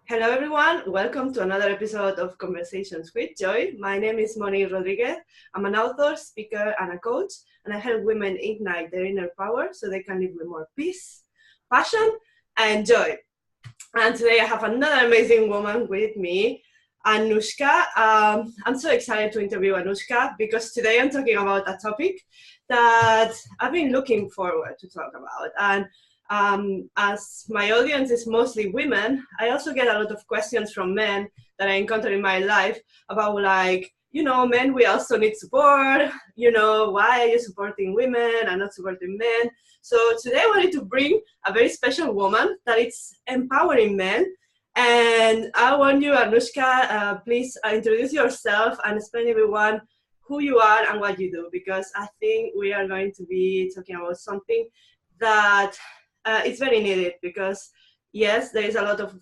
Hello, everyone. Welcome to another episode of Conversations with Joy. My name is Moni Rodriguez. I'm an author, speaker, and a coach, and I help women ignite their inner power so they can live with more peace, passion, and joy. And today I have another amazing woman with me, Anushka. I'm so excited to interview Anushka because today I'm talking about a topic that I've been looking forward to talk about. And as my audience is mostly women, I also get a lot of questions from men that I encounter in my life about men, we also need support. Why are you supporting women and not supporting men? So today I wanted to bring a very special woman that is empowering men. And I want you, Anushka, please introduce yourself and explain everyone who you are and what you do, because I think we are going to be talking about something that it's very needed, because yes, there is a lot of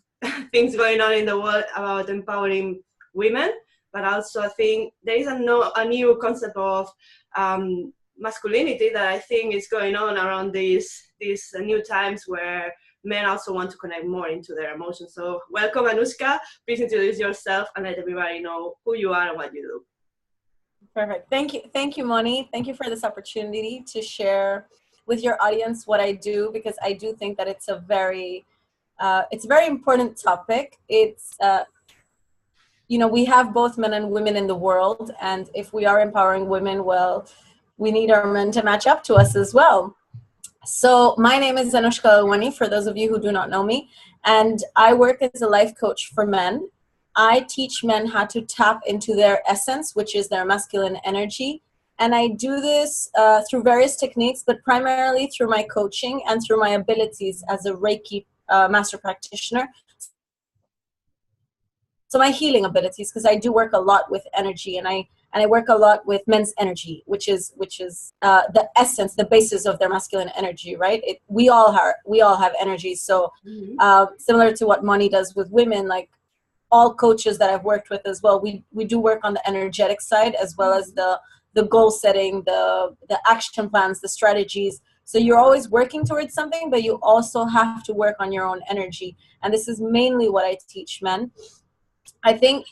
things going on in the world about empowering women, but also I think there is a new concept of masculinity that I think is going on around these new times where men also want to connect more into their emotions. So welcome, Anushka. Please introduce yourself and let everybody know who you are and what you do. Perfect. Thank you, Moni. Thank you for this opportunity to share with your audience what I do, because I do think that it's a very important topic. It's we have both men and women in the world, and if we are empowering women, well, we need our men to match up to us as well. So my name is Anushka Lalwani, for those of you who do not know me, and I work as a life coach for men. I teach men how to tap into their essence, which is their masculine energy. And I do this through various techniques, but primarily through my coaching and through my abilities as a Reiki master practitioner. So my healing abilities, because I do work a lot with energy, and I work a lot with men's energy, which is the essence, the basis of their masculine energy, right? We all have energy. So similar to what Moni does with women, like all coaches that I've worked with as well, we do work on the energetic side as well as the goal setting, the action plans, the strategies. So you're always working towards something, but you also have to work on your own energy. And this is mainly what I teach men. I think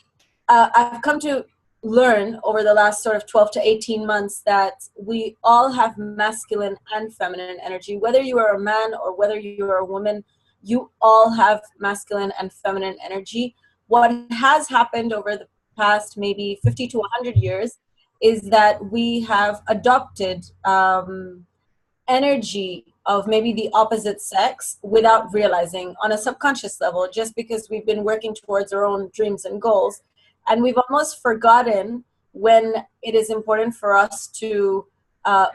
I've come to learn over the last sort of 12 to 18 months that we all have masculine and feminine energy. Whether you are a man or whether you are a woman, you all have masculine and feminine energy. What has happened over the past maybe 50 to 100 years is that we have adopted energy of maybe the opposite sex without realizing, on a subconscious level, just because we've been working towards our own dreams and goals. And we've almost forgotten when it is important for us to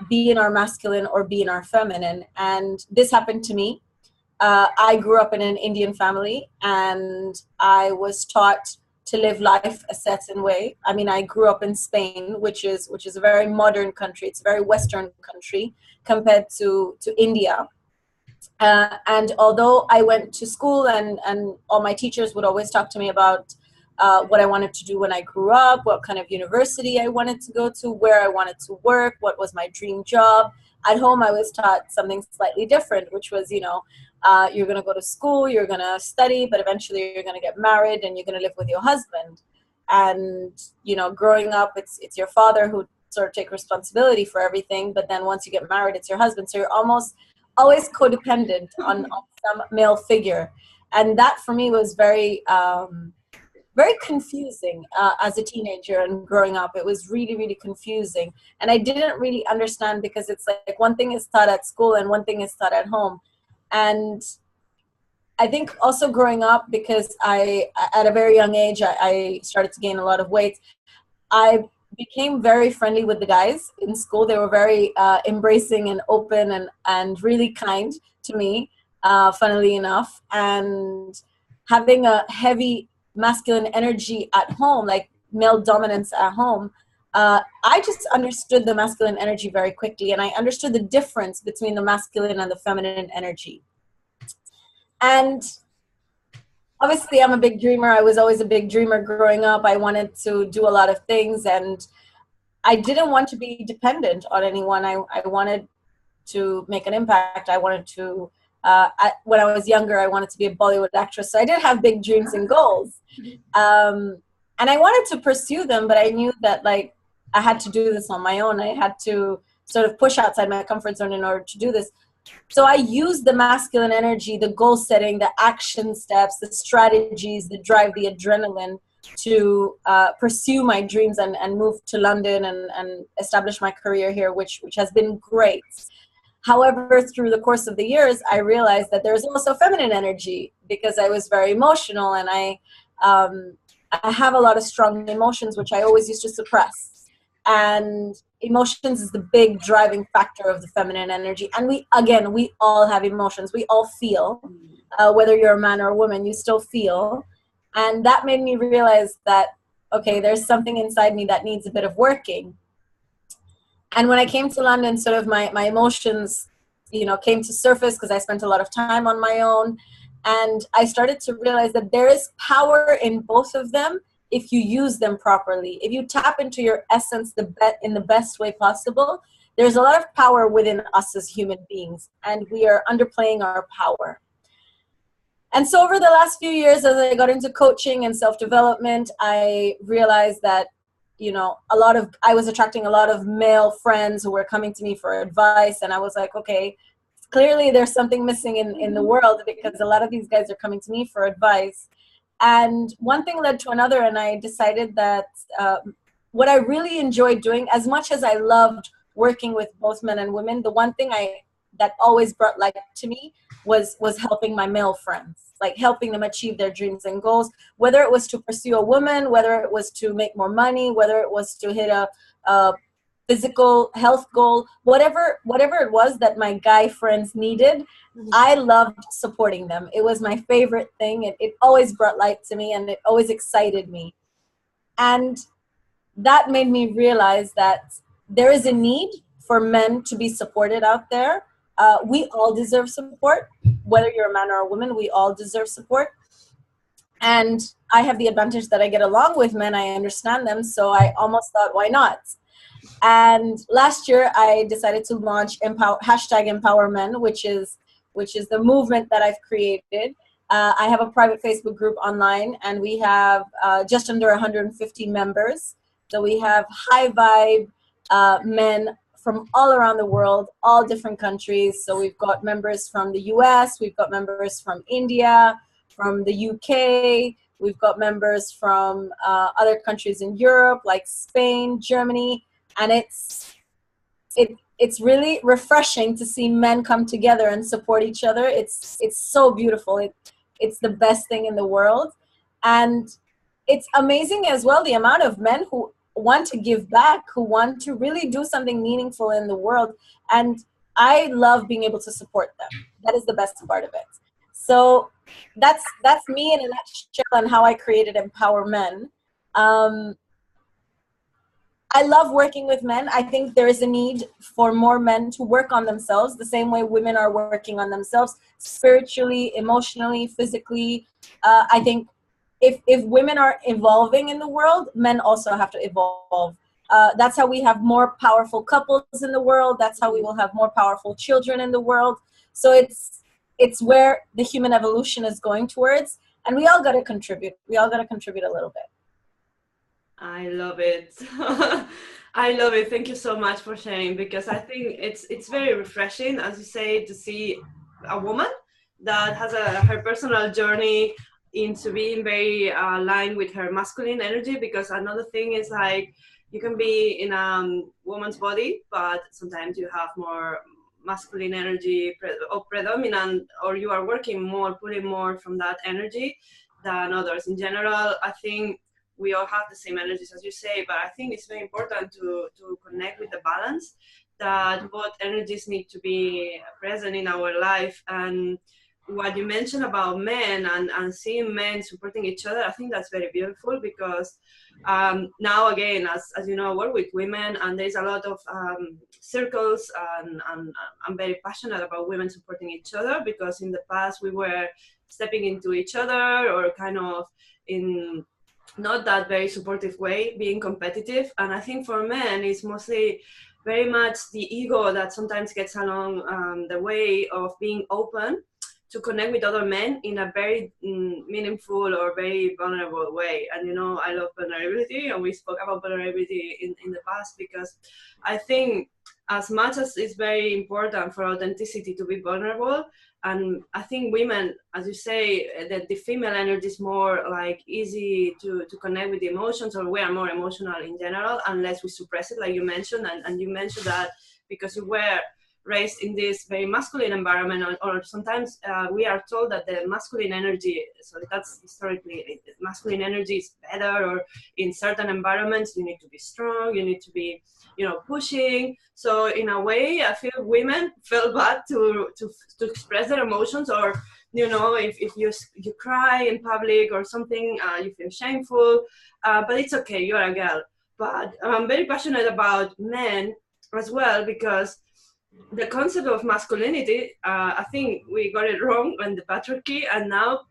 be in our masculine or be in our feminine. And this happened to me. I grew up in an Indian family, and I was taught to live life a certain way. I mean, I grew up in Spain, which is a very modern country. It's a very Western country compared to India. And although I went to school and all my teachers would always talk to me about what I wanted to do when I grew up, what kind of university I wanted to go to, where I wanted to work, what was my dream job. At home, I was taught something slightly different, which was, you're going to go to school, you're going to study, but eventually you're going to get married and you're going to live with your husband. And, growing up, it's your father who sort of take responsibility for everything. But then once you get married, it's your husband. So you're almost always codependent on some male figure. And that for me was very, very confusing as a teenager and growing up. It was really, really confusing. And I didn't really understand, because it's like one thing is taught at school and one thing is taught at home. And I think also growing up, because at a very young age, I started to gain a lot of weight. I became very friendly with the guys in school. They were very embracing and open and really kind to me, funnily enough. And having a heavy masculine energy at home, like male dominance at home, I just understood the masculine energy very quickly, and I understood the difference between the masculine and the feminine energy. And obviously, I'm a big dreamer. I was always a big dreamer growing up. I wanted to do a lot of things, and I didn't want to be dependent on anyone. I wanted to make an impact. I wanted to When I was younger, I wanted to be a Bollywood actress. So I did have big dreams and goals. And I wanted to pursue them, but I knew that like I had to do this on my own. I had to sort of push outside my comfort zone in order to do this. So I used the masculine energy, the goal setting, the action steps, the strategies, the drive, the adrenaline to pursue my dreams and move to London and establish my career here, which has been great. However, through the course of the years, I realized that there's also feminine energy because I was very emotional, and I have a lot of strong emotions, which I always used to suppress. And emotions is the big driving factor of the feminine energy. And we all have emotions. We all feel, whether you're a man or a woman, you still feel. And that made me realize that, okay, there's something inside me that needs a bit of working. And when I came to London, sort of my emotions, came to surface because I spent a lot of time on my own. And I started to realize that there is power in both of them if you use them properly. If you tap into your essence in the best way possible, there's a lot of power within us as human beings, and we are underplaying our power. And so over the last few years, as I got into coaching and self-development, I realized that I was attracting a lot of male friends who were coming to me for advice. And I was like, okay, clearly there's something missing in the world, because a lot of these guys are coming to me for advice. And one thing led to another, and I decided that what I really enjoyed doing, as much as I loved working with both men and women, the one thing that always brought light to me was helping my male friends, like helping them achieve their dreams and goals, whether it was to pursue a woman, whether it was to make more money, whether it was to hit a physical health goal, whatever it was that my guy friends needed, I loved supporting them. It was my favorite thing. It always brought light to me, and it always excited me. And that made me realize that there is a need for men to be supported out there. We all deserve support, whether you're a man or a woman, we all deserve support. And I have the advantage that I get along with men, I understand them, so I almost thought, why not? And last year I decided to launch #EmpowerMen, which is the movement that I've created. I have a private Facebook group online, and we have just under 150 members. So we have high vibe men from all around the world, all different countries. So we've got members from the US, we've got members from India, from the UK, we've got members from other countries in Europe, like Spain, Germany, and it's really refreshing to see men come together and support each other. It's so beautiful. It's the best thing in the world. And it's amazing as well, the amount of men who want to give back, who want to really do something meaningful in the world. And I love being able to support them. That is the best part of it. So that's me in a nutshell and how I created Empower Men. I love working with men. I think there is a need for more men to work on themselves the same way women are working on themselves, spiritually, emotionally, physically. I think if women are evolving in the world, men also have to evolve. That's how we have more powerful couples in the world. That's how we will have more powerful children in the world. So it's where the human evolution is going towards, and we all got to contribute. We all got to contribute a little bit. I love it. I love it. Thank you so much for sharing, because I think it's very refreshing, as you say, to see a woman that has her personal journey into being very aligned with her masculine energy. Because another thing is, like, you can be in a woman's body, but sometimes you have more masculine energy or predominant, or you are working more, pulling more from that energy than others. In general, I think we all have the same energies, as you say, but I think it's very important to connect with the balance, that both energies need to be present in our life. And what you mentioned about men and seeing men supporting each other, I think that's very beautiful, because now, again, as you know, I work with women, and there's a lot of circles, and I'm very passionate about women supporting each other, because in the past we were stepping into each other, or kind of in not that very supportive way, being competitive. And I think for men, it's mostly very much the ego that sometimes gets along the way of being open to connect with other men in a very meaningful or very vulnerable way. And you know, I love vulnerability, and we spoke about vulnerability in the past, because I think as much as it's very important for authenticity to be vulnerable, and I think women, as you say, that the female energy is more like easy to connect with the emotions, or we are more emotional in general, unless we suppress it, like you mentioned. And you mentioned that because you were raised in this very masculine environment, or sometimes we are told that the masculine energy, so that's historically, masculine energy is better, or in certain environments you need to be strong, you need to be, you know, pushing. So in a way, I feel women feel bad to express their emotions, or you know, if you cry in public or something, you feel shameful, but it's okay, you're a girl. But I'm very passionate about men as well, because the concept of masculinity, I think we got it wrong in the patriarchy, and now,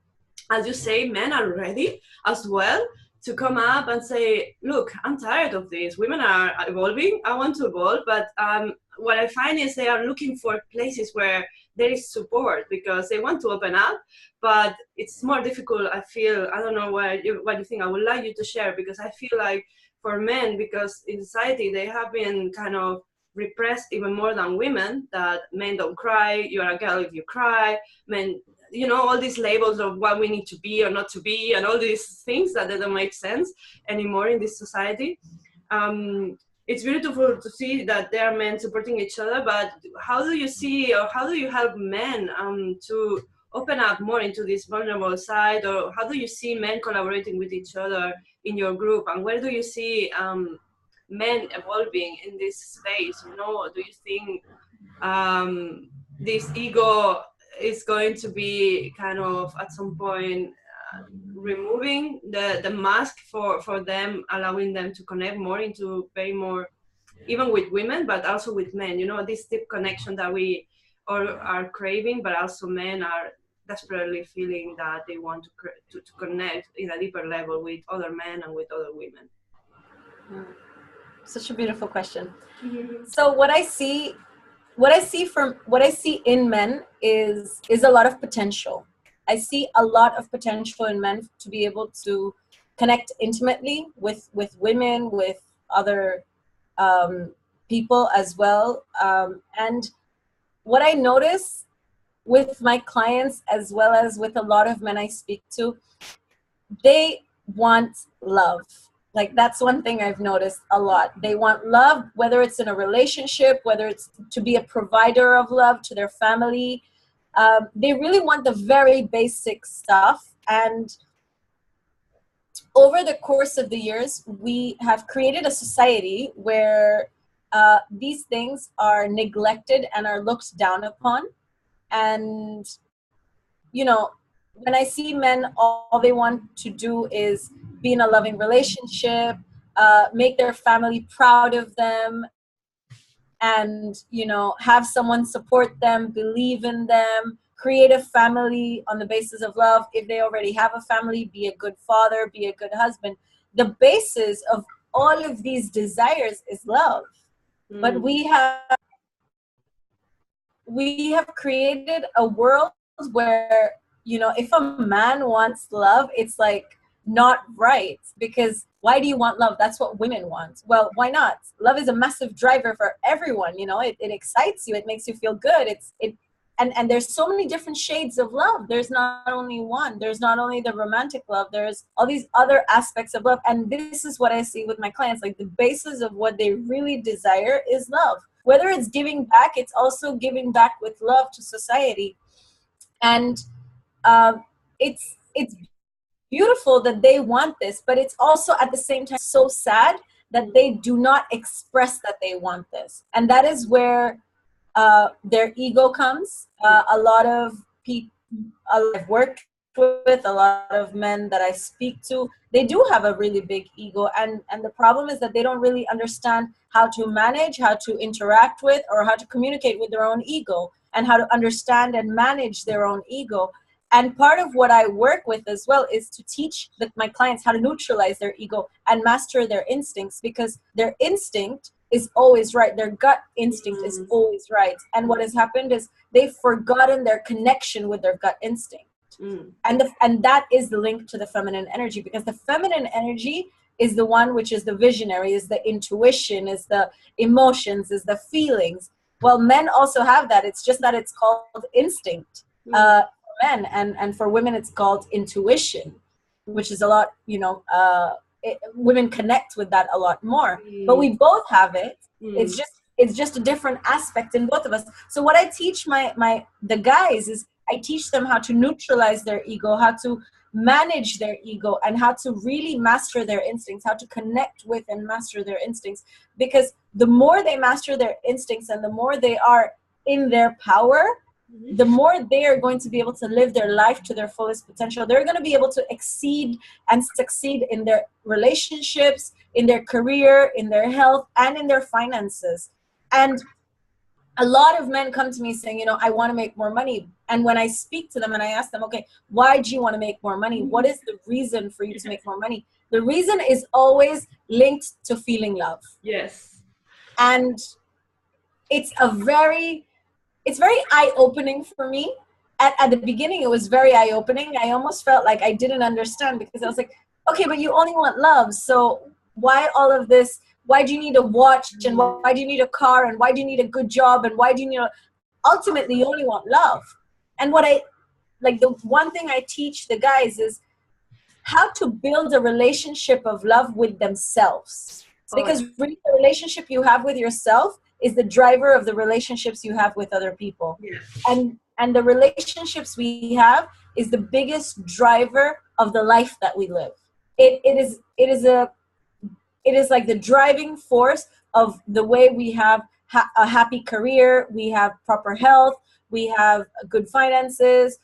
as you say, men are ready as well to come up and say, look, I'm tired of this. Women are evolving. I want to evolve. But what I find is they are looking for places where there is support, because they want to open up, but it's more difficult, I feel. I don't know what you think. I would like you to share, because I feel like for men, because in society they have been kind of repressed even more than women, that men don't cry, you're a girl if you cry, men, you know, all these labels of what we need to be or not to be, and all these things that don't make sense anymore in this society. It's beautiful to see that there are men supporting each other, but how do you see, or how do you help men to open up more into this vulnerable side, or how do you see men collaborating with each other in your group, and where do you see men evolving in this space? You know, do you think this ego is going to be kind of at some point removing the mask for them, allowing them to connect more into very more, even with women, but also with men, you know, this deep connection that we all are craving, but also men are desperately feeling that they want to connect in a deeper level with other men and with other women. Such a beautiful question. Mm-hmm. So what I see in men is a lot of potential. I see a lot of potential in men to be able to connect intimately with women, with other people as well. And what I notice with my clients, as well as with a lot of men I speak to, they want love. Like, that's one thing I've noticed a lot. They want love, whether it's in a relationship, whether it's to be a provider of love to their family. They really want the very basic stuff. And over the course of the years, we have created a society where these things are neglected and are looked down upon. And, you know, when I see men, all they want to do is be in a loving relationship, make their family proud of them, and, you know, have someone support them, believe in them, create a family on the basis of love. If they already have a family, be a good father, be a good husband. The basis of all of these desires is love. But we have created a world where, you know, if a man wants love, it's like not right, because why do you want love? That's what women want. Well, why not? Love is a massive driver for everyone. You know, it excites you, it makes you feel good. And there's so many different shades of love. There's not only one. There's not only the romantic love. There's all these other aspects of love. And this is what I see with my clients. Like, the basis of what they really desire is love. Whether it's giving back, it's also giving back with love to society. And it's beautiful that they want this, but it's also at the same time so sad that they do not express that they want this. And that is where their ego comes. A lot of people I've worked with, a lot of men that I speak to, they do have a really big ego, and the problem is that they don't really understand how to manage, how to interact with, or how to communicate with their own ego, and how to understand and manage their own ego. And part of what I work with as well is to teach my clients how to neutralize their ego and master their instincts, because their instinct is always right. Their gut instinct is always right. And what has happened is they've forgotten their connection with their gut instinct. And that is the link to the feminine energy, because the feminine energy is the one which is the visionary, is the intuition, is the emotions, is the feelings. Well, men also have that. It's just that it's called instinct for men, and for women it's called intuition, which is a lot, women connect with that a lot more. But we both have it. It's just a different aspect in both of us. So what I teach the guys is I teach them how to neutralize their ego, how to manage their ego, and how to really master their instincts, how to connect with and master their instincts. Because the more they master their instincts and the more they are in their power, the more they are going to be able to live their life to their fullest potential. They're going to be able to exceed and succeed in their relationships, in their career, in their health, and in their finances. And a lot of men come to me saying, I want to make more money. And when I speak to them and I ask them, okay, why do you want to make more money? What is the reason for you to make more money? The reason is always linked to feeling love. Yes. And it's very eye-opening for me. At the beginning, it was very eye-opening. I almost felt like I didn't understand, because I was like, okay, but you only want love. So why all of this? Why do you need a watch? And why do you need a car? And why do you need a good job? And why do you need ultimately you only want love. And the one thing I teach the guys is how to build a relationship of love with themselves. Because really the relationship you have with yourself is the driver of the relationships you have with other people. Yes. And the relationships we have is the biggest driver of the life that we live. It is like the driving force of the way we have a happy career, we have proper health, we have good finances,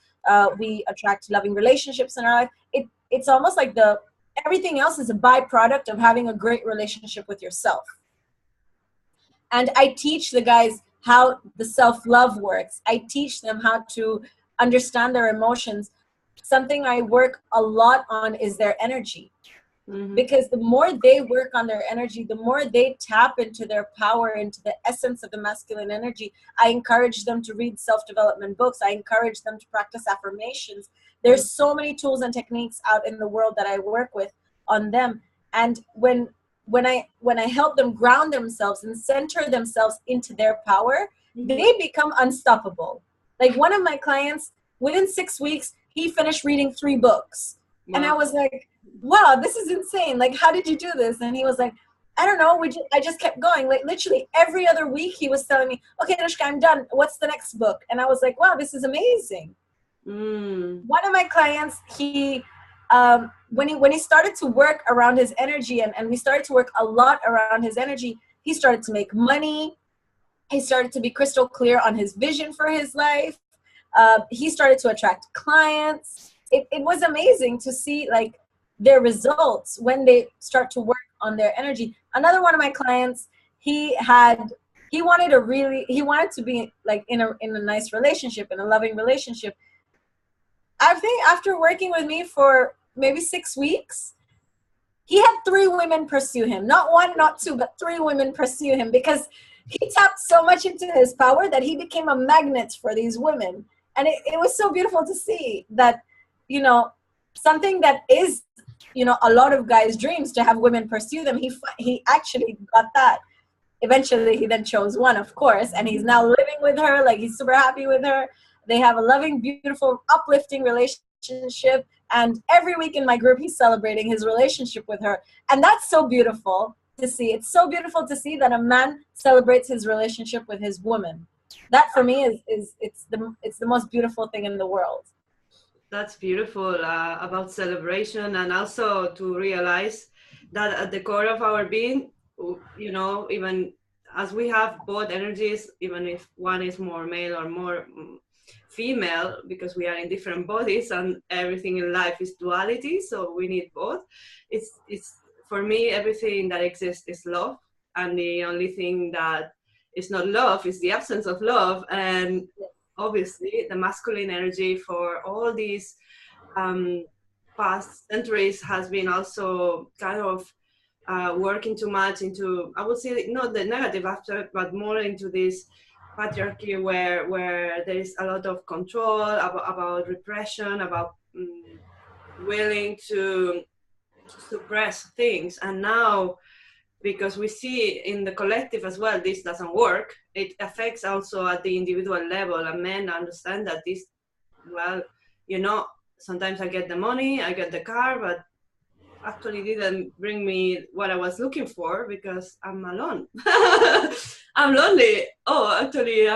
we attract loving relationships in our life. It's almost like everything else is a byproduct of having a great relationship with yourself. And I teach the guys how the self-love works. I teach them how to understand their emotions. Something I work a lot on is their energy. Because the more they work on their energy, the more they tap into their power, into the essence of the masculine energy. I encourage them to read self-development books. I encourage them to practice affirmations. There's so many tools and techniques out in the world that I work with on them. And when I help them ground themselves and center themselves into their power, they become unstoppable. Like one of my clients, within 6 weeks, he finished reading 3 books. Wow. And I was like, wow, this is insane. Like, how did you do this? And he was like, I don't know. I just kept going. Like literally every other week he was telling me, okay, Anushka, I'm done. What's the next book? And I was like, wow, this is amazing. One of my clients, he, when he started to work around his energy and we started to work a lot around his energy, he started to make money. He started to be crystal clear on his vision for his life. He started to attract clients. It was amazing to see like their results when they start to work on their energy. Another one of my clients, he wanted to be like in a nice relationship, in a loving relationship. I think after working with me for maybe 6 weeks, he had 3 women pursue him. Not 1, not 2, but 3 women pursue him because he tapped so much into his power that he became a magnet for these women. And it was so beautiful to see that, something that is, a lot of guys' dreams, to have women pursue them. He actually got that. Eventually, he then chose one, of course, and he's now living with her. Like, he's super happy with her. They have a loving, beautiful, uplifting relationship. And every week in my group, he's celebrating his relationship with her. And that's so beautiful to see. It's so beautiful to see that a man celebrates his relationship with his woman. That for me is the most beautiful thing in the world. That's beautiful about celebration, and also to realize that at the core of our being, even as we have both energies, even if one is more male or more female, because we are in different bodies and everything in life is duality, so we need both. It's for me, everything that exists is love, and the only thing that is not love is the absence of love. And obviously the masculine energy for all these past centuries has been also kind of working too much into, I would say, not the negative aspect, but more into this patriarchy where there is a lot of control, about repression, about willing to suppress things. And now, because we see in the collective as well, this doesn't work, it affects also at the individual level. And men understand that this, well, you know, sometimes I get the money, I get the car, but actually didn't bring me what I was looking for because I'm alone. I'm lonely. Oh, actually,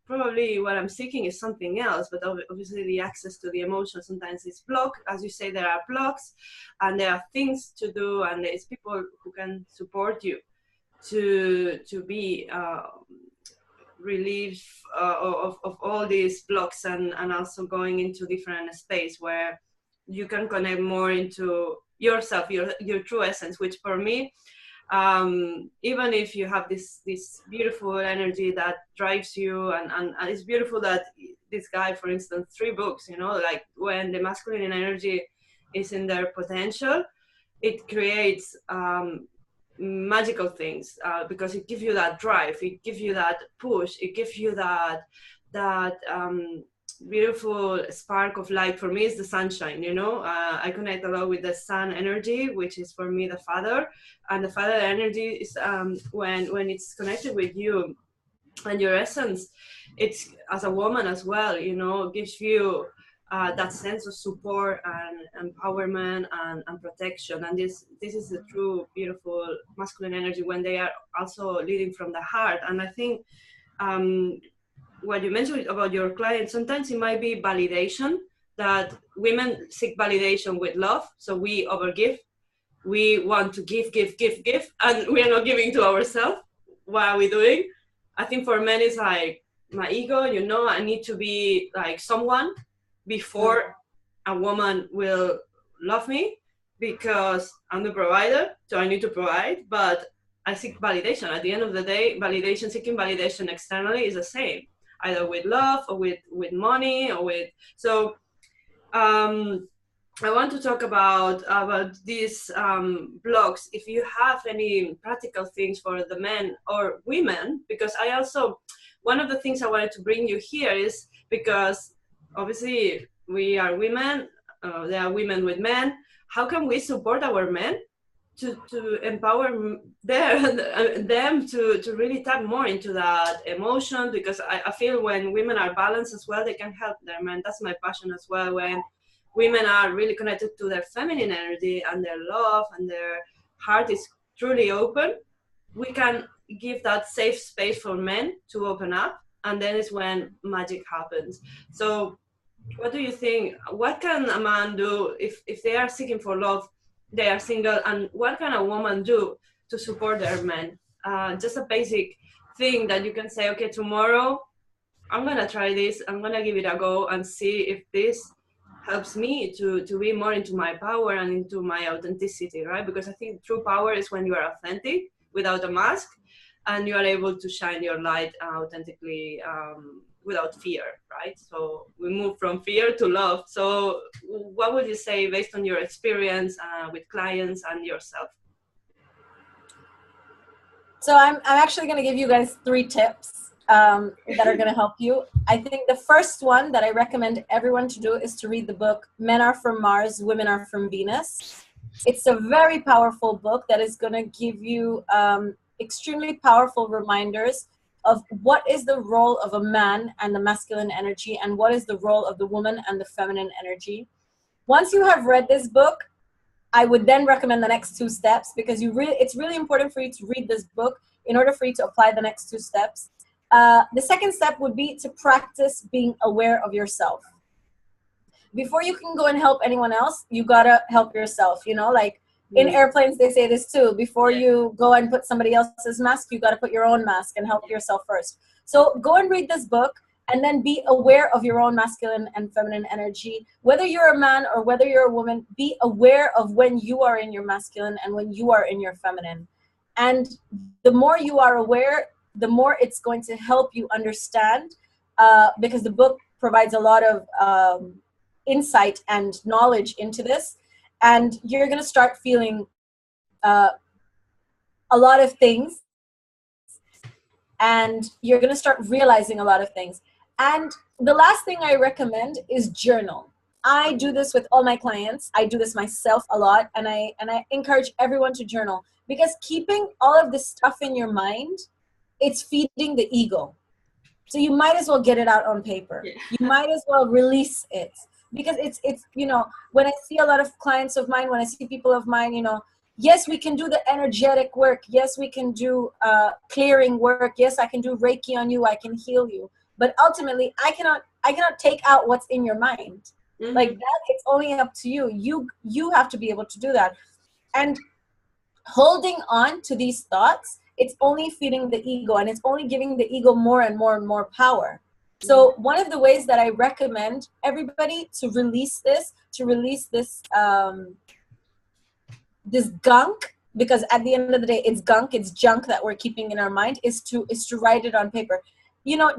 probably what I'm seeking is something else. But obviously, the access to the emotion sometimes is blocked. As you say, there are blocks, and there are things to do, and there's people who can support you to be relieved of all these blocks, and also going into different space where you can connect more into yourself, your true essence, which for me, even if you have this beautiful energy that drives you, and it's beautiful that this guy, for instance, 3 books, you know, like when the masculine energy is in their potential, it creates magical things, because it gives you that drive, it gives you that push, it gives you that beautiful spark of light. For me, it's the sunshine, you know. I connect a lot with the sun energy, which is for me the father, and the father energy is when it's connected with you and your essence. It's, as a woman as well, you know, gives you that sense of support and empowerment and protection. And this is the true beautiful masculine energy when they are also leading from the heart. And I think what you mentioned about your client, sometimes it might be validation, that women seek validation with love. So we overgive. We want to give, and we are not giving to ourselves. What are we doing? I think for men, it's like my ego, you know, I need to be like someone before a woman will love me, because I'm the provider, so I need to provide. But I seek validation. At the end of the day, seeking validation externally is the same, either with love or with money or with. So I want to talk about these blogs. If you have any practical things for the men or women, because I also, one of the things I wanted to bring you here is because obviously we are women, there are women with men. How can we support our men to empower them to really tap more into that emotion? Because I feel when women are balanced as well, they can help their men. That's my passion as well. When women are really connected to their feminine energy and their love and their heart is truly open, we can give that safe space for men to open up, and then is when magic happens. So what do you think? What can a man do if they are seeking for love, they are single, and what can a woman do to support their men? Just a basic thing that you can say, okay, tomorrow I'm gonna try this, I'm gonna give it a go and see if this helps me to be more into my power and into my authenticity, right? Because I think true power is when you are authentic without a mask, and you are able to shine your light authentically, without fear, right? So we move from fear to love. So what would you say based on your experience with clients and yourself? So I'm actually going to give you guys 3 tips that are going to help you. I think the first one that I recommend everyone to do is to read the book Men Are From Mars, Women Are From Venus. It's a very powerful book that is going to give you extremely powerful reminders of what is the role of a man and the masculine energy, and what is the role of the woman and the feminine energy. Once you have read this book, I would then recommend the next 2 steps, because it's really important for you to read this book in order for you to apply the next 2 steps. The second step would be to practice being aware of yourself. Before you can go and help anyone else, you gotta help yourself. You know, like in airplanes, they say this too. Before you go and put somebody else's mask, you gotta put your own mask and help yourself first. So go and read this book, and then be aware of your own masculine and feminine energy. Whether you're a man or whether you're a woman, be aware of when you are in your masculine and when you are in your feminine. And the more you are aware, the more it's going to help you understand, because the book provides a lot of insight and knowledge into this. And you're going to start feeling a lot of things, and you're going to start realizing a lot of things. And the last thing I recommend is journal. I do this with all my clients. I do this myself a lot, and I encourage everyone to journal, because keeping all of this stuff in your mind, it's feeding the ego. So you might as well get it out on paper. Yeah. You might as well release it, because it's when I see a lot of clients of mine, when I see people of mine, yes, we can do the energetic work. Yes, we can do clearing work. Yes, I can do Reiki on you. I can heal you. But ultimately, I cannot take out what's in your mind. Mm-hmm. Like that, it's only up to you. You have to be able to do that. And holding on to these thoughts, it's only feeding the ego, and it's only giving the ego more and more and more power. So one of the ways that I recommend everybody to release this this gunk, because at the end of the day, it's gunk, it's junk that we're keeping in our mind, is to write it on paper.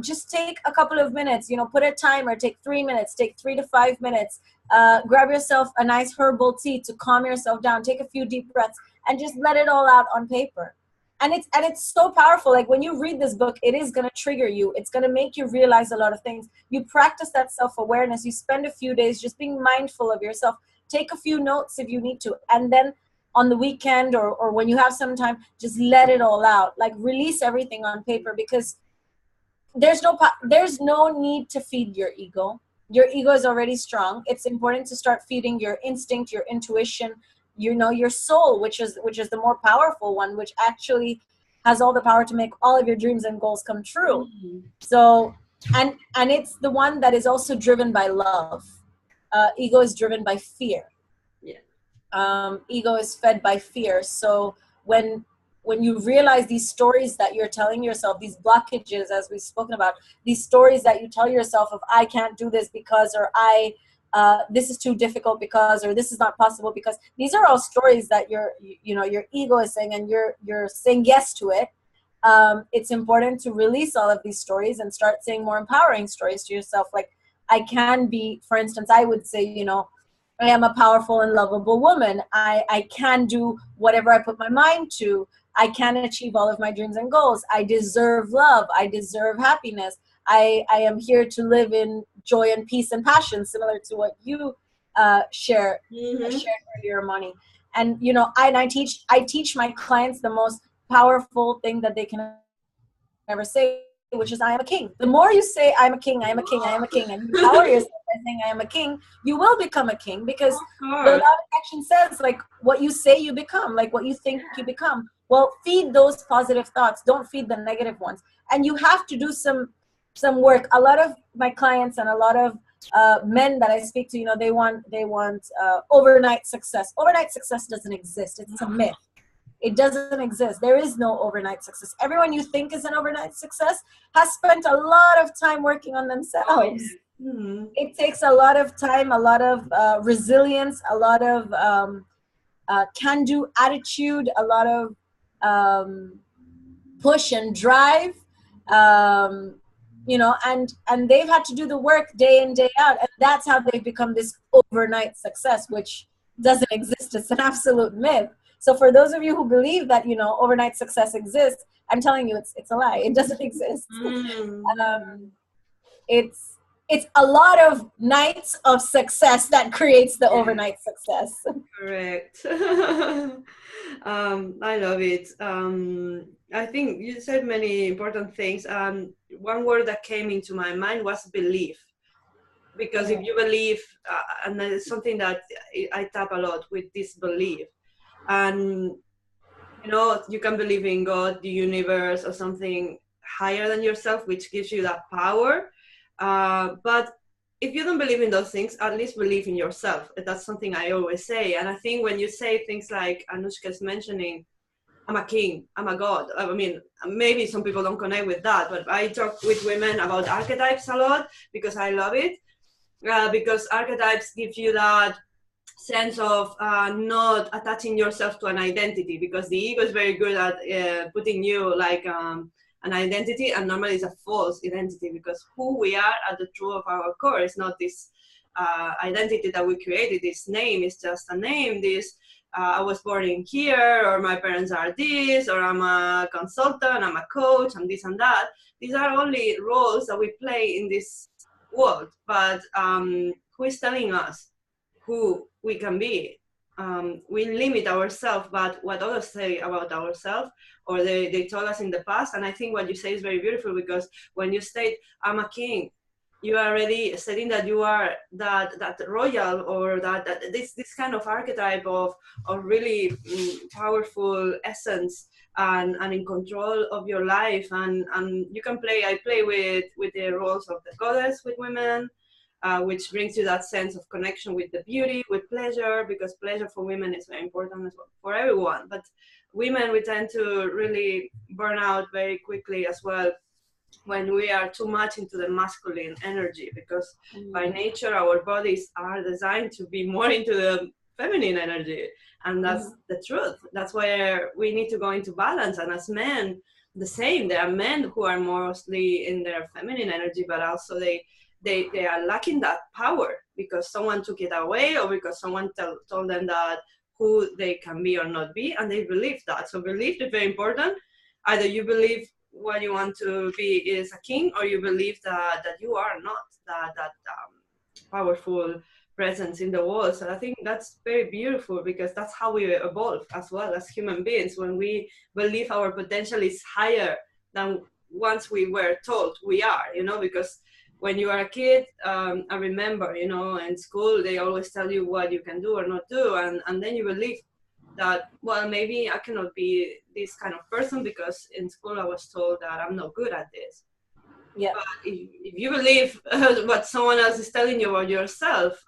Just take a couple of minutes, put a timer, take 3 minutes, take 3 to 5 minutes, grab yourself a nice herbal tea to calm yourself down, take a few deep breaths, and just let it all out on paper. And it's so powerful. Like when you read this book, it is going to trigger you. It's going to make you realize a lot of things. You practice that self-awareness. You spend a few days just being mindful of yourself. Take a few notes if you need to. And then on the weekend or when you have some time, just let it all out. Like release everything on paper, because there's no need to feed your ego. Your ego is already strong. It's important to start feeding your instinct, your intuition, your soul, which is the more powerful one, which actually has all the power to make all of your dreams and goals come true. Mm-hmm. So, and it's the one that is also driven by love. Ego is driven by fear. Yeah. Ego is fed by fear. So when you realize these stories that you're telling yourself, these blockages, as we've spoken about, these stories that you tell yourself of, I can't do this because, or this is too difficult because, or this is not possible because, these are all stories that your ego is saying, and you're saying yes to it. It's important to release all of these stories and start saying more empowering stories to yourself. Like, I can be, for instance, I would say, I am a powerful and lovable woman. I can do whatever I put my mind to. I can achieve all of my dreams and goals. I deserve love. I deserve happiness. I am here to live in joy and peace and passion, similar to what you shared earlier, Moni. And I teach my clients the most powerful thing that they can ever say, which is, I am a king. The more you say, I'm a king, I am a king, I am a king, and you empower yourself by saying, I am a king, you will become a king, because the law of attraction says, like, what you say, you become. Like, what you think, you become. Well, feed those positive thoughts. Don't feed the negative ones. And you have to do some work. A lot of my clients and a lot of men that I speak to, they want overnight success. Overnight success doesn't exist. It's a myth. It doesn't exist. There is no overnight success. Everyone you think is an overnight success has spent a lot of time working on themselves. Mm-hmm. It takes a lot of time, a lot of resilience, a lot of can-do attitude, a lot of push and drive, and they've had to do the work day in, day out, and that's how they've become this overnight success, which doesn't exist. It's an absolute myth. So for those of you who believe that, overnight success exists, I'm telling you, it's a lie. It doesn't exist. It's a lot of nights of success that creates the overnight success. Correct. I love it. I think you said many important things. One word that came into my mind was belief. Because if you believe, and it's something that I tap a lot with, this belief. And you can believe in God, the universe, or something higher than yourself, which gives you that power. But if you don't believe in those things, at least believe in yourself. That's something I always say. And I think when you say things like Anushka is mentioning, I'm a king, I'm a god. I mean, maybe some people don't connect with that, but I talk with women about archetypes a lot because I love it. Because archetypes give you that sense of not attaching yourself to an identity, because the ego is very good at putting you like an identity, and normally it's a false identity, because who we are at the truth of our core is not this identity that we created. This name is just a name. This I was born in here, or my parents are this, or I'm a consultant, I'm a coach, I'm this and that. These are only roles that we play in this world, but who is telling us who we can be? We limit ourselves, but what others say about ourselves, or they told us in the past. And I think what you say is very beautiful, because when you state, I'm a king, you are already stating that you are that royal, or that this kind of archetype of really powerful essence, and in control of your life. And you can play, I play with the roles of the goddess with women, which brings you that sense of connection with the beauty, with pleasure, because pleasure for women is very important as well, for everyone. But women, we tend to really burn out very quickly as well when we are too much into the masculine energy, because by nature our bodies are designed to be more into the feminine energy, and that's the truth. That's where we need to go into balance. And as men, the same. There are men who are mostly in their feminine energy, but also they are lacking that power because someone took it away, or because someone told them that who they can be or not be, and they believe that. So belief is very important. Either you believe what you want to be is a king, or you believe that you are not that powerful presence in the world. So I think that's very beautiful, because that's how we evolve as well as human beings, when we believe our potential is higher than once we were told we are, because when you are a kid, I remember, in school, they always tell you what you can do or not do. And then you believe that, well, maybe I cannot be this kind of person, because in school I was told that I'm not good at this. Yeah. But if you believe what someone else is telling you about yourself,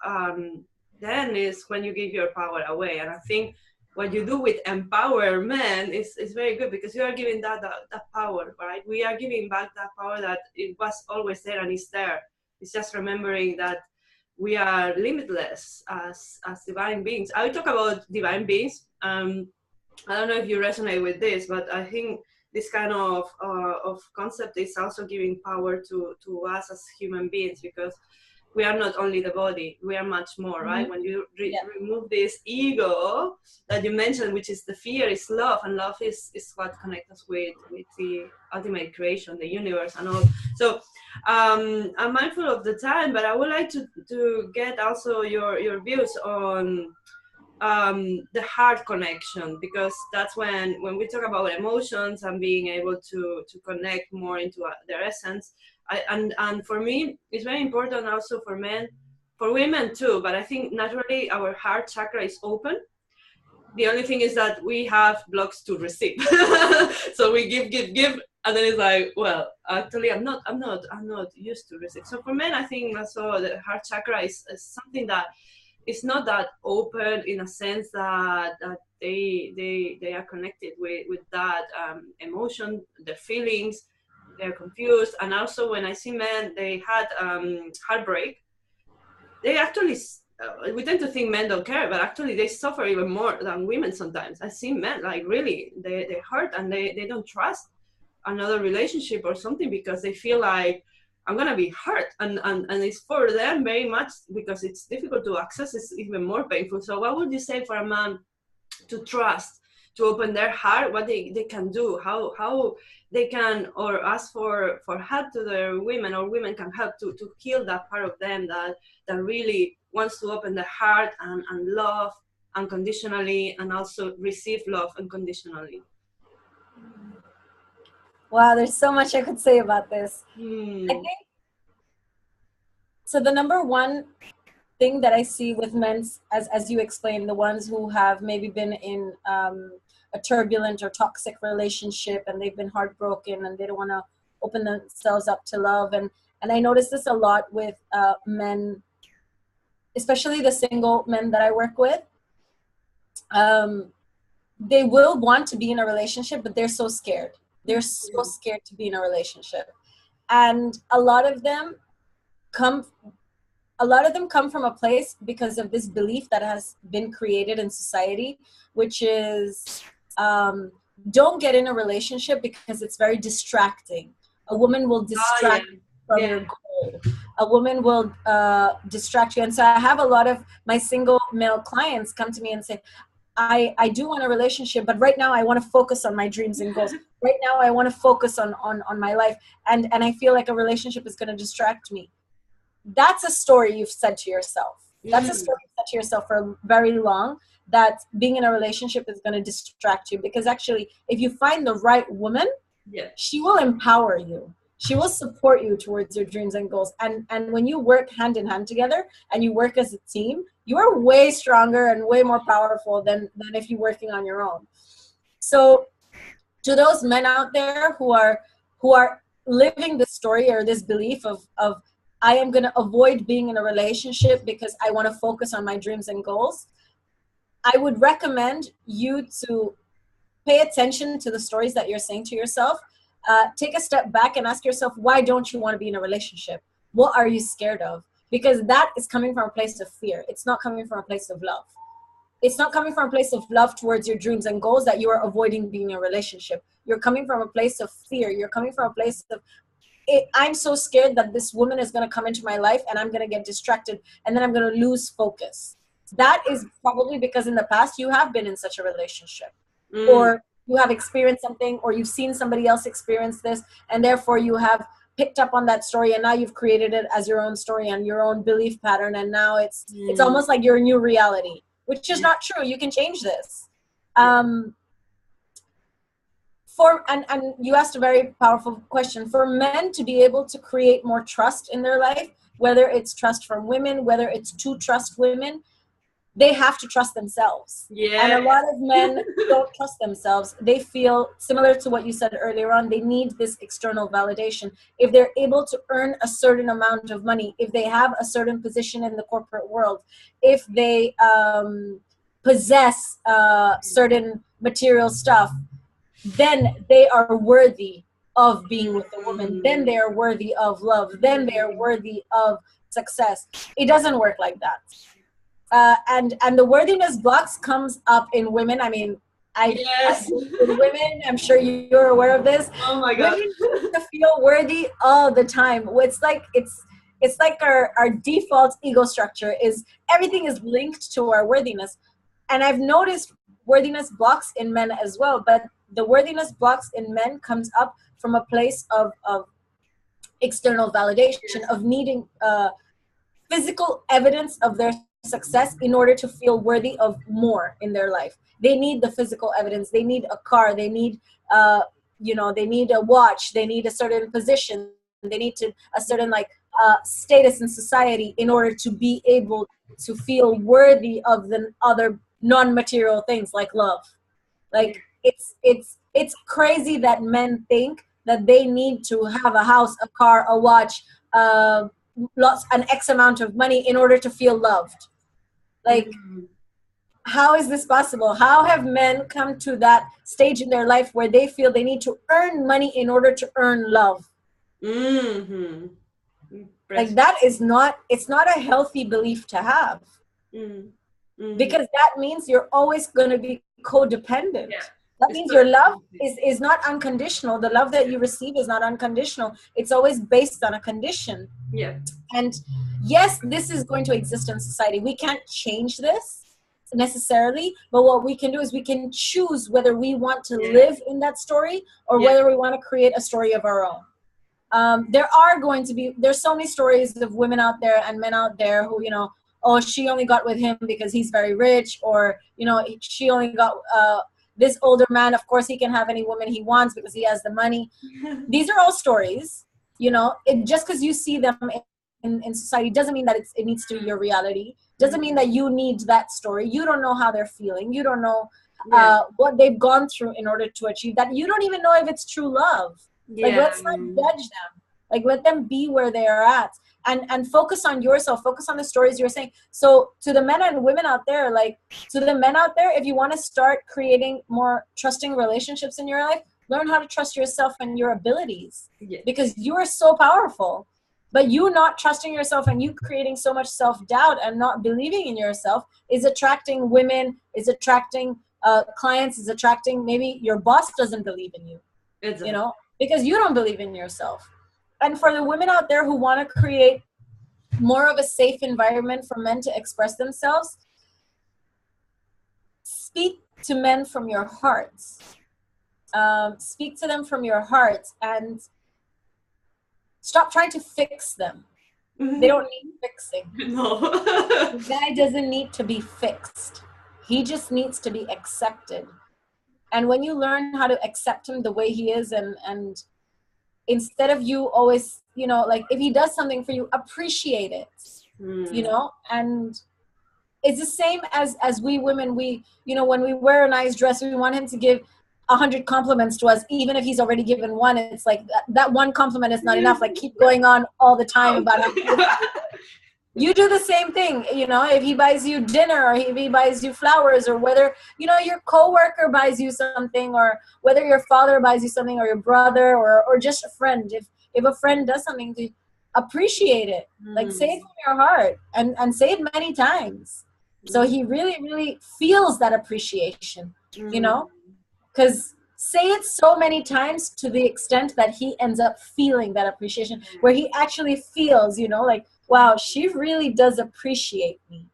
then is when you give your power away. And I think what you do with empower men is very good, because you are giving that power, right? We are giving back that power that it was always there and is there. It's just remembering that we are limitless as divine beings. I will talk about divine beings. I don't know if you resonate with this, but I think this kind of concept is also giving power to us as human beings, because we are not only the body, we are much more, right? When you remove this ego that you mentioned, which is the fear, is love, and love is what connects us with the ultimate creation, the universe and all. So I'm mindful of the time, but I would like to get also your views on the heart connection, because that's when we talk about emotions and being able to connect more into their essence. And for me, it's very important also for men, for women too, but I think naturally our heart chakra is open. The only thing is that we have blocks to receive. So we give, and then it's like, well, actually I'm not used to receive. So for men, I think also the heart chakra is something that it's not that open, in a sense that they are connected with that emotion, the feelings. They're confused. And also when I see men, they had heartbreak, they actually we tend to think men don't care, but actually they suffer even more than women sometimes. I see men like really they hurt, and they don't trust another relationship or something, because they feel like I'm gonna be hurt, and it's for them very much, because it's difficult to access, it's even more painful. So what would you say for a man to trust, to open their heart, what they can do, how they can, or ask for help to their women, or women can help to heal that part of them that really wants to open their heart and love unconditionally, and also receive love unconditionally? Wow, there's so much I could say about this. I think, so the number one thing that I see with men, as you explained, the ones who have maybe been in a turbulent or toxic relationship, and they've been heartbroken, and they don't want to open themselves up to love. And I notice this a lot with men, especially the single men that I work with. They will want to be in a relationship, but they're so scared. They're so scared to be in a relationship. And a lot of them come from a place because of this belief that has been created in society, which is don't get in a relationship because it's very distracting. A woman will distract you from your goal. A woman will distract you. And so I have a lot of my single male clients come to me and say, I do want a relationship, but right now I want to focus on my dreams and goals. Right now I want to focus on my life, and I feel like a relationship is going to distract me. That's a story you've said to yourself. That's a story you've said to yourself for very long, that being in a relationship is going to distract you. Because actually, if you find the right woman, she will empower you. She will support you towards your dreams and goals. And when you work hand in hand together and you work as a team, you are way stronger and way more powerful than if you're working on your own. So to those men out there who are living this story or this belief of I am going to avoid being in a relationship because I want to focus on my dreams and goals, I would recommend you to pay attention to the stories that you're saying to yourself. Take a step back and ask yourself, why don't you want to be in a relationship? What are you scared of? Because that is coming from a place of fear. It's not coming from a place of love. It's not coming from a place of love towards your dreams and goals that you are avoiding being in a relationship. You're coming from a place of fear. You're coming from a place of, I'm so scared that this woman is going to come into my life and I'm going to get distracted and then I'm going to lose focus. That is probably because in the past you have been in such a relationship, or you have experienced something, or you've seen somebody else experience this, and therefore you have picked up on that story, and now you've created it as your own story and your own belief pattern, and now it's almost like your new reality, which is not true. You can change this. And you asked a very powerful question. For men to be able to create more trust in their life, whether it's trust from women, whether it's to trust women, they have to trust themselves. And a lot of men don't trust themselves. They feel similar to what you said earlier on. They need this external validation. If they're able to earn a certain amount of money, if they have a certain position in the corporate world, if they possess certain material stuff, then they are worthy of being with a woman. Then they are worthy of love. Then they are worthy of success. It doesn't work like that. And the worthiness blocks comes up in women. I mean, in women, I'm sure you're aware of this. Oh my God. Women need to feel worthy all the time. It's like our default ego structure is everything is linked to our worthiness. And I've noticed worthiness blocks in men as well, but the worthiness blocks in men comes up from a place of external validation, of needing physical evidence of their success in order to feel worthy of more in their life. They need the physical evidence. They need a car. They need, they need a watch. They need a certain position. They need a certain status in society in order to be able to feel worthy of the other non-material things like love. Like it's crazy that men think that they need to have a house, a car, a watch, an X amount of money in order to feel loved. Like, how is this possible? How have men come to that stage in their life where they feel they need to earn money in order to earn love? Like, that is not, it's not a healthy belief to have. Because that means you're always going to be codependent. That means your love is not unconditional. The love that you receive is not unconditional. It's always based on a condition. And yes, this is going to exist in society. We can't change this necessarily, but what we can do is we can choose whether we want to live in that story or whether we want to create a story of our own. There's so many stories of women out there and men out there who, oh, she only got with him because he's very rich, or, she only got this older man, of course he can have any woman he wants because he has the money. These are all stories, just because you see them in society doesn't mean that it needs to be your reality. Doesn't mean that you need that story. You don't know how they're feeling. You don't know what they've gone through in order to achieve that. You don't even know if it's true love. Like, let's not judge them. Like, let them be where they are at. And focus on yourself. Focus on the stories you're saying. So to the men and women out there, if you want to start creating more trusting relationships in your life, learn how to trust yourself and your abilities. Because you are so powerful. But you not trusting yourself and you creating so much self-doubt and not believing in yourself is attracting women, is attracting clients, is attracting, maybe your boss doesn't believe in you, because you don't believe in yourself. And for the women out there who want to create more of a safe environment for men to express themselves, speak to men from your hearts. Speak to them from your heart and stop trying to fix them. They don't need fixing. No. The guy doesn't need to be fixed. He just needs to be accepted. And when you learn how to accept him the way he is, and instead of you always, you know, like if he does something for you, appreciate it, you know. And it's the same as we women. We, you know, when we wear a nice dress, we want him to give 100 compliments to us, even if he's already given one. It's like that one compliment is not enough. Like, keep going on all the time about how you do the same thing. You know, if he buys you dinner, or if he buys you flowers, or whether, you know, your coworker buys you something, or whether your father buys you something, or your brother, or just a friend. If a friend does something, to appreciate it. Like, say it from your heart, and say it many times, so he really, really feels that appreciation. You know. Because say it so many times to the extent that he ends up feeling that appreciation, where he actually feels, you know, like, wow, she really does appreciate me.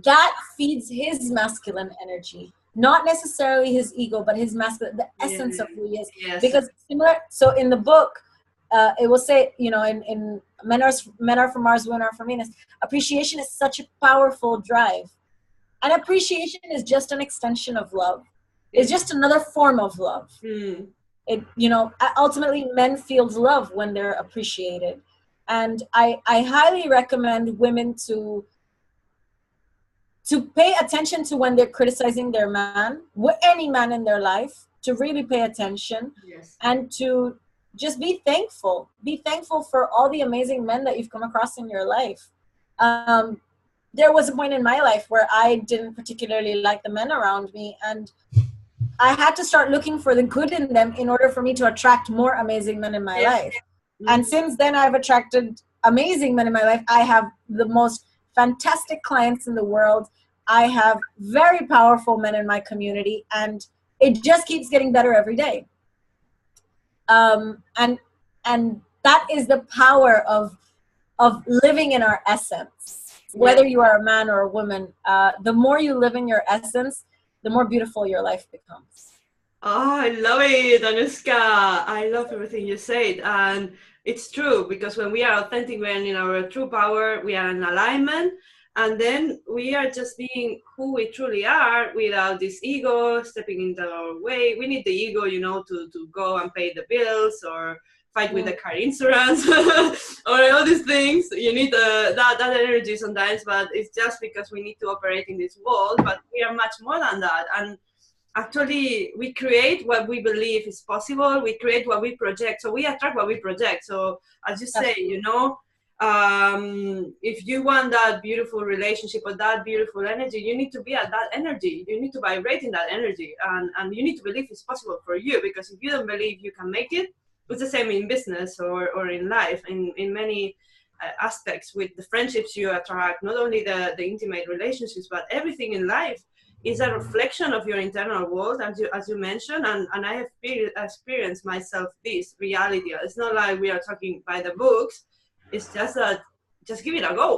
That feeds his masculine energy, not necessarily his ego, but his masculine, the essence of who he is. Yes. Because similar, so in the book, it will say, you know, in men are from Mars, women are from Venus. Appreciation is such a powerful drive. And appreciation is just an extension of love. It's just another form of love. It, you know, ultimately men feel love when they're appreciated. And I highly recommend women to pay attention to when they're criticizing their man, any man in their life, to really pay attention. And to just be thankful. Be thankful for all the amazing men that you've come across in your life. There was a point in my life where I didn't particularly like the men around me, and I had to start looking for the good in them in order for me to attract more amazing men in my life. And since then, I've attracted amazing men in my life. I have the most fantastic clients in the world. I have very powerful men in my community, and it just keeps getting better every day. And that is the power of living in our essence. Whether you are a man or a woman, the more you live in your essence, the more beautiful your life becomes. Oh, I love it, Anushka. I love everything you said. And it's true, because when we are authentic, when in our true power, we are in alignment. And then we are just being who we truly are, without this ego stepping into our way. We need the ego, you know, to go and pay the bills, or fight with the car insurance, or all these things. You need that energy sometimes, but it's just because we need to operate in this world. But we are much more than that. And actually, we create what we believe is possible. We create what we project. So we attract what we project. So as you say, you know, if you want that beautiful relationship or that beautiful energy, you need to be at that energy. You need to vibrate in that energy. And you need to believe it's possible for you. Because if you don't believe you can make it, it's the same in business or in life, in many aspects. With the friendships you attract, not only the intimate relationships, but everything in life is a reflection of your internal world, as you mentioned. And I have experienced myself this reality. It's not like we are talking by the books. It's just that, just give it a go.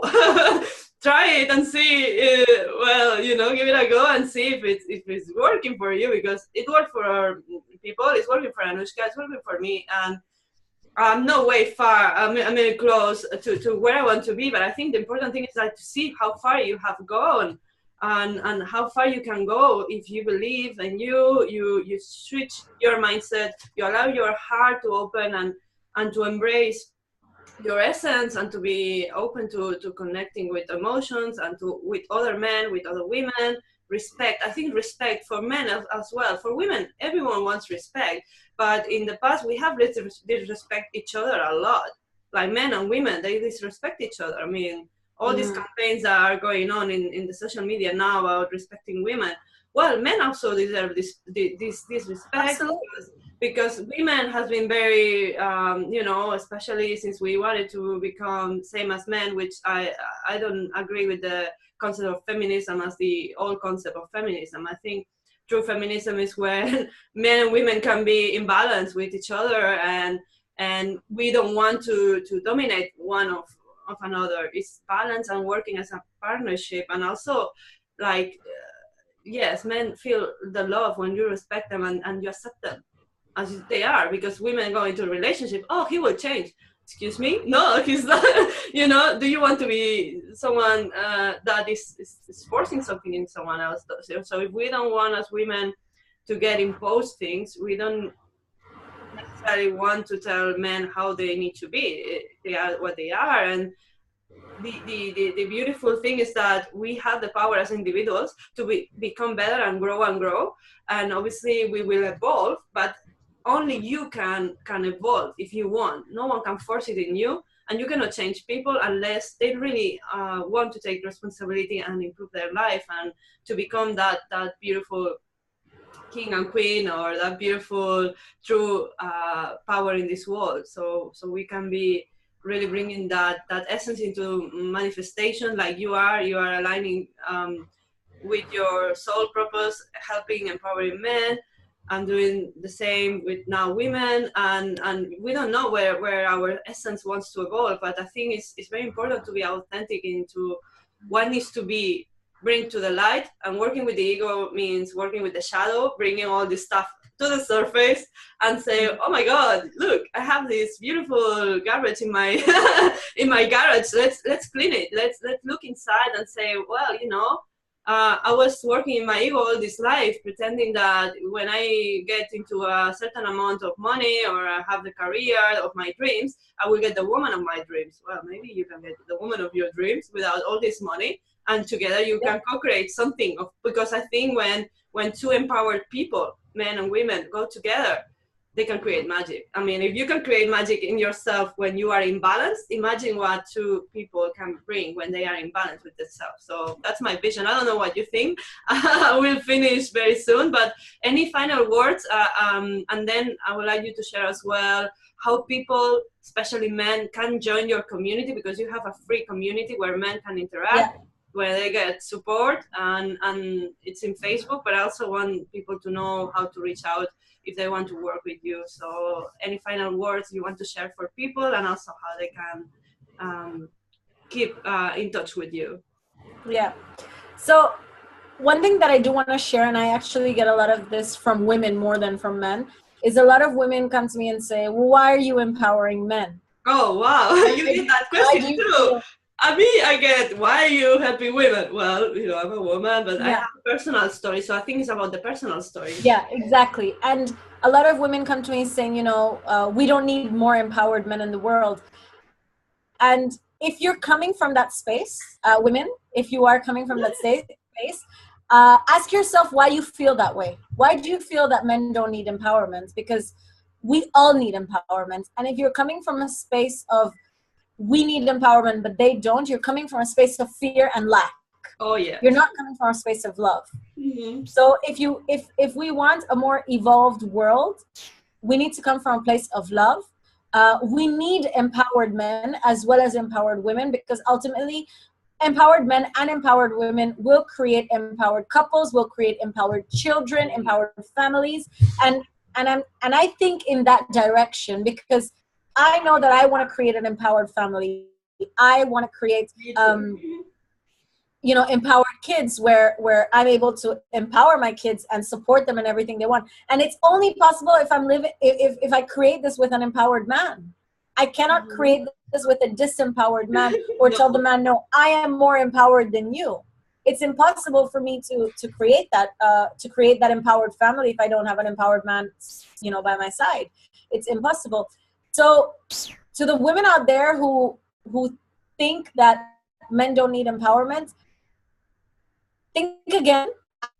Try it and see. Well, you know, give it a go and see if it's working for you, because it worked for our people. It's working for Anushka. It's working for me, and I'm no way far. I'm close to where I want to be. But I think the important thing is like to see how far you have gone, and how far you can go if you believe, and you switch your mindset. You allow your heart to open and to embrace your essence, and to be open to connecting with emotions, and with other men, with other women. Respect. I think respect for men as well. For women, everyone wants respect, but in the past we have disrespect each other a lot. Like men and women, they disrespect each other. I mean, all these campaigns that are going on in the social media now about respecting women. Well, men also deserve this respect. Because women has been very, you know, especially since we wanted to become same as men, which I don't agree with the concept of feminism as the old concept of feminism. I think true feminism is when men and women can be in balance with each other, and we don't want to dominate one of another. It's balance and working as a partnership, and also like yes, men feel the love when you respect them and you accept them as they are, because women go into a relationship, oh, he will change. Excuse me? No, he's not. You know, do you want to be someone that is forcing something in someone else? So if we don't want as women to get imposed things, we don't necessarily want to tell men how they need to be. They are what they are. And the beautiful thing is that we have the power as individuals to become better and grow. And obviously we will evolve, but only you can evolve if you want. No one can force it in you, and you cannot change people unless they really want to take responsibility and improve their life and to become that beautiful king and queen, or that beautiful true power in this world. So we can be really bringing that essence into manifestation, like you are aligning with your soul purpose, helping empowering men, and doing the same with now women. And we don't know where our essence wants to evolve, but I think it's very important to be authentic into what needs to be bring to the light. And working with the ego means working with the shadow, bringing all this stuff to the surface and say, oh my god, look, I have this beautiful garbage in my in my garage, let's clean it, let's look inside and say, well, you know, I was working in my ego all this life, pretending that when I get into a certain amount of money or I have the career of my dreams, I will get the woman of my dreams. Well, maybe you can get the woman of your dreams without all this money, and together you can co-create something. Because I think when two empowered people, men and women, go together, they can create magic. I mean, if you can create magic in yourself when you are in balance, imagine what two people can bring when they are in balance with themselves. So that's my vision. I don't know what you think. We'll finish very soon, but any final words? And then I would like you to share as well how people, especially men, can join your community, because you have a free community where men can interact, where they get support, and it's in Facebook, but I also want people to know how to reach out if they want to work with you. So any final words you want to share for people, and also how they can keep in touch with you? Yeah. So one thing that I do want to share, and I actually get a lot of this from women more than from men, is a lot of women come to me and say, well, why are you empowering men? Oh, wow. You get that question too. I get, why are you helping women? Well, you know, I'm a woman, but I have a personal story. So I think it's about the personal story. Yeah, exactly. And a lot of women come to me saying, you know, we don't need more empowered men in the world. And if you're coming from that space, women, if you are coming from that space, ask yourself why you feel that way. Why do you feel that men don't need empowerment? Because we all need empowerment. And if you're coming from a space of we need empowerment, but they don't, you're coming from a space of fear and lack. Oh yeah. You're not coming from a space of love. Mm-hmm. So if we want a more evolved world, we need to come from a place of love. We need empowered men as well as empowered women, because ultimately empowered men and empowered women will create empowered couples, will create empowered children, empowered families. And I think in that direction, because I know that I want to create an empowered family. I want to create you know, empowered kids where I'm able to empower my kids and support them in everything they want. And it's only possible if I'm living, if I create this with an empowered man. I cannot create this with a disempowered man or tell the man, no, I am more empowered than you. It's impossible for me to create that empowered family if I don't have an empowered man, you know, by my side. It's impossible. So to the women out there who think that men don't need empowerment, think again.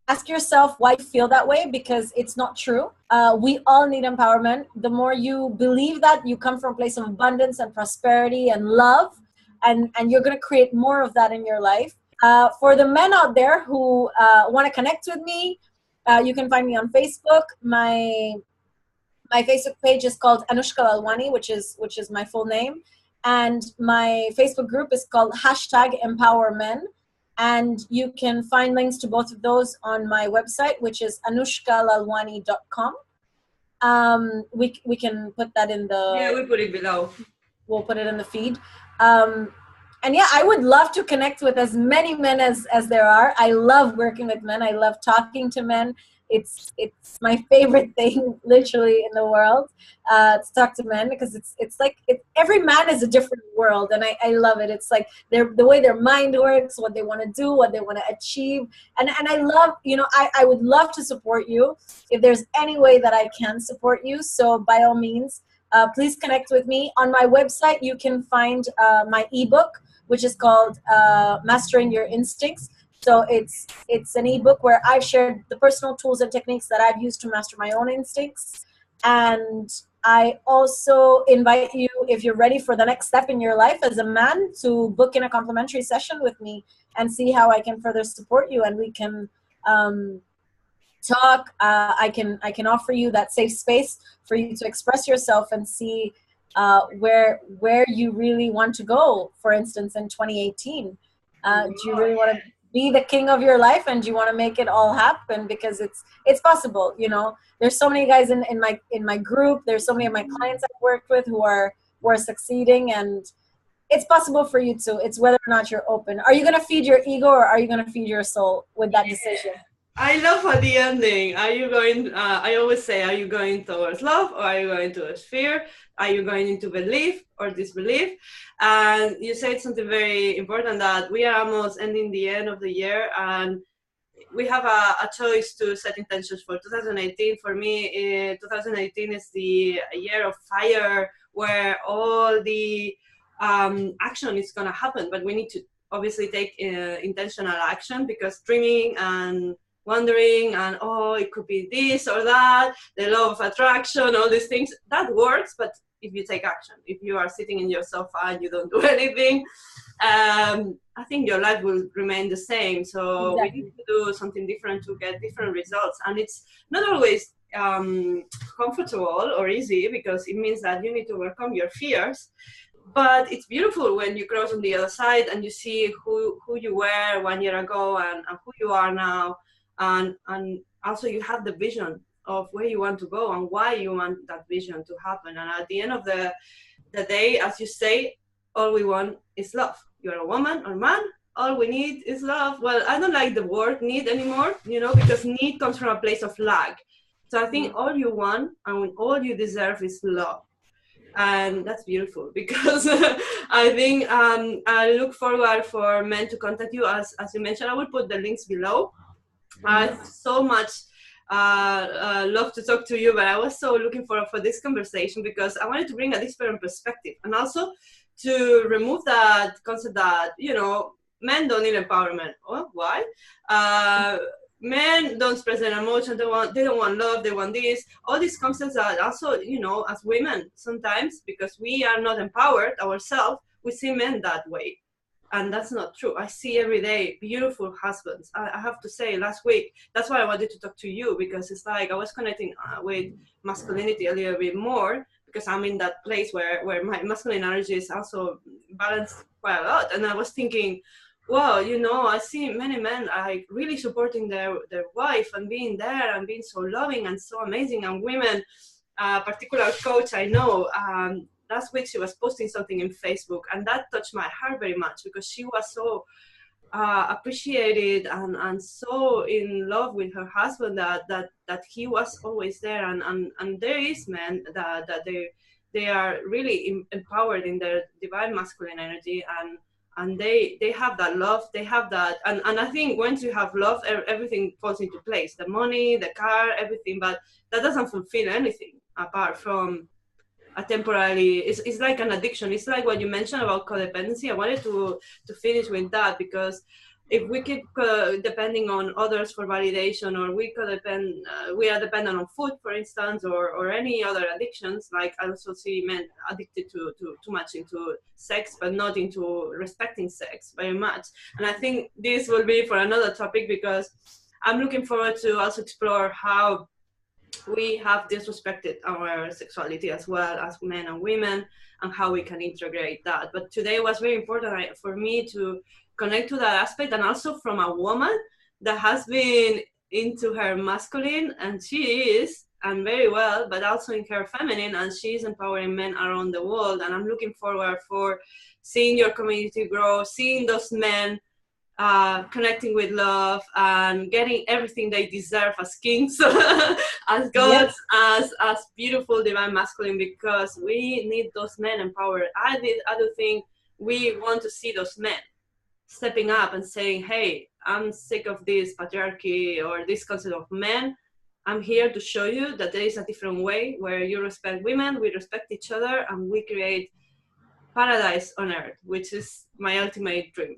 Ask yourself why you feel that way, because it's not true. We all need empowerment. The more you believe that, you come from a place of abundance and prosperity and love, and you're going to create more of that in your life. For the men out there who want to connect with me, you can find me on Facebook. My Facebook page is called Anushka Lalwani, which is my full name. And my Facebook group is called #EmpowerMen. And you can find links to both of those on my website, which is anushkalalwani.com. We can put that in the... Yeah, we'll put it below. We'll put it in the feed. And yeah, I would love to connect with as many men as there are. I love working with men. I love talking to men. It's my favorite thing, literally, in the world, to talk to men, because it's like every man is a different world, and I love it. It's like the way their mind works, what they want to do, what they want to achieve, and I love, I would love to support you if there's any way that I can support you. So by all means, please connect with me. On my website, you can find my ebook, which is called Mastering Your Instincts. So it's an ebook where I've shared the personal tools and techniques that I've used to master my own instincts. And I also invite you, if you're ready for the next step in your life as a man, to book in a complimentary session with me and see how I can further support you. And we can talk. I can offer you that safe space for you to express yourself and see where you really want to go. For instance, in 2018, do you really want to be the king of your life, and do you want to make it all happen? Because it's possible. There's so many guys in my group. There's so many of my clients I've worked with who are succeeding, and it's possible for you too. It's whether or not you're open. Are you going to feed your ego, or are you going to feed your soul with that decision? I love at the ending. Are you going, I always say, are you going towards love, or are you going towards fear? Are you going into belief or disbelief? And you said something very important, that we are almost ending the end of the year, and we have a choice to set intentions for 2018. For me, 2018 is the year of fire, where all the action is going to happen, but we need to obviously take intentional action, because dreaming and wondering and it could be this or that, the law of attraction, all these things, that works, but if you take action, if you are sitting in your sofa and you don't do anything, I think your life will remain the same. So exactly. We need to do something different to get different results, and it's not always comfortable or easy, because it means that you need to overcome your fears. But it's beautiful when you cross on the other side and you see who you were 1 year ago and who you are now. And also you have the vision of where you want to go and why you want that vision to happen. And at the end of the day, as you say, all we want is love. You're a woman or man, all we need is love. Well, I don't like the word need anymore, because need comes from a place of lack. So I think all you want and all you deserve is love. And that's beautiful, because I think I look forward for men to contact you. As you mentioned, I will put the links below. I so much love to talk to you, but I was so looking for this conversation, because I wanted to bring a different perspective, and also to remove that concept that men don't need empowerment. Oh, why? Men don't express their emotion. They don't want love. They want this. All these concepts are also, as women, sometimes, because we are not empowered ourselves, we see men that way. And that's not true. I see every day beautiful husbands. I have to say, last week, that's why I wanted to talk to you, because it's like I was connecting with masculinity a little bit more, because I'm in that place where my masculine energy is also balanced quite a lot. And I was thinking, wow, I see many men like really supporting their wife and being there and being so loving and so amazing. And women, particular coach I know, last week she was posting something in Facebook, and that touched my heart very much, because she was so appreciated and so in love with her husband that he was always there. And there is men that they are really empowered in their divine masculine energy, and they have that love, they have that, and I think once you have love, everything falls into place, the money, the car, everything. But that doesn't fulfill anything apart from a temporary, it's like an addiction. It's like what you mentioned about codependency. I wanted to finish with that, because if we keep depending on others for validation, or we are dependent on food, for instance, or any other addictions. Like I also see men addicted to too much into sex, but not into respecting sex very much. And I think this will be for another topic, because I'm looking forward to also explore how we have disrespected our sexuality as well as men and women, and how we can integrate that. But today was very important for me to connect to that aspect, and also from a woman that has been into her masculine, and she is, and very well, but also in her feminine, and she's empowering men around the world. And I'm looking forward for seeing your community grow, seeing those men connecting with love and getting everything they deserve as kings, as gods, as beautiful divine masculine, because we need those men empowered. I do think we want to see those men stepping up and saying, hey, I'm sick of this patriarchy or this concept of men. I'm here to show you that there is a different way where you respect women, we respect each other, and we create paradise on earth, which is my ultimate dream.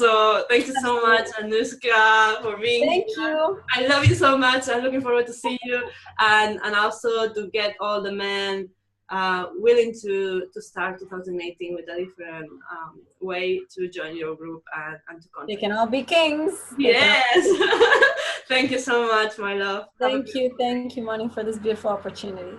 So thank you so much, Anushka, for being Thank here. you. I love you so much. I'm looking forward to see you, and also to get all the men willing to start 2018 with a different way to join your group and to contact. They can all be kings. Yes. Thank you so much, my love. Thank you, Moni, for this beautiful opportunity.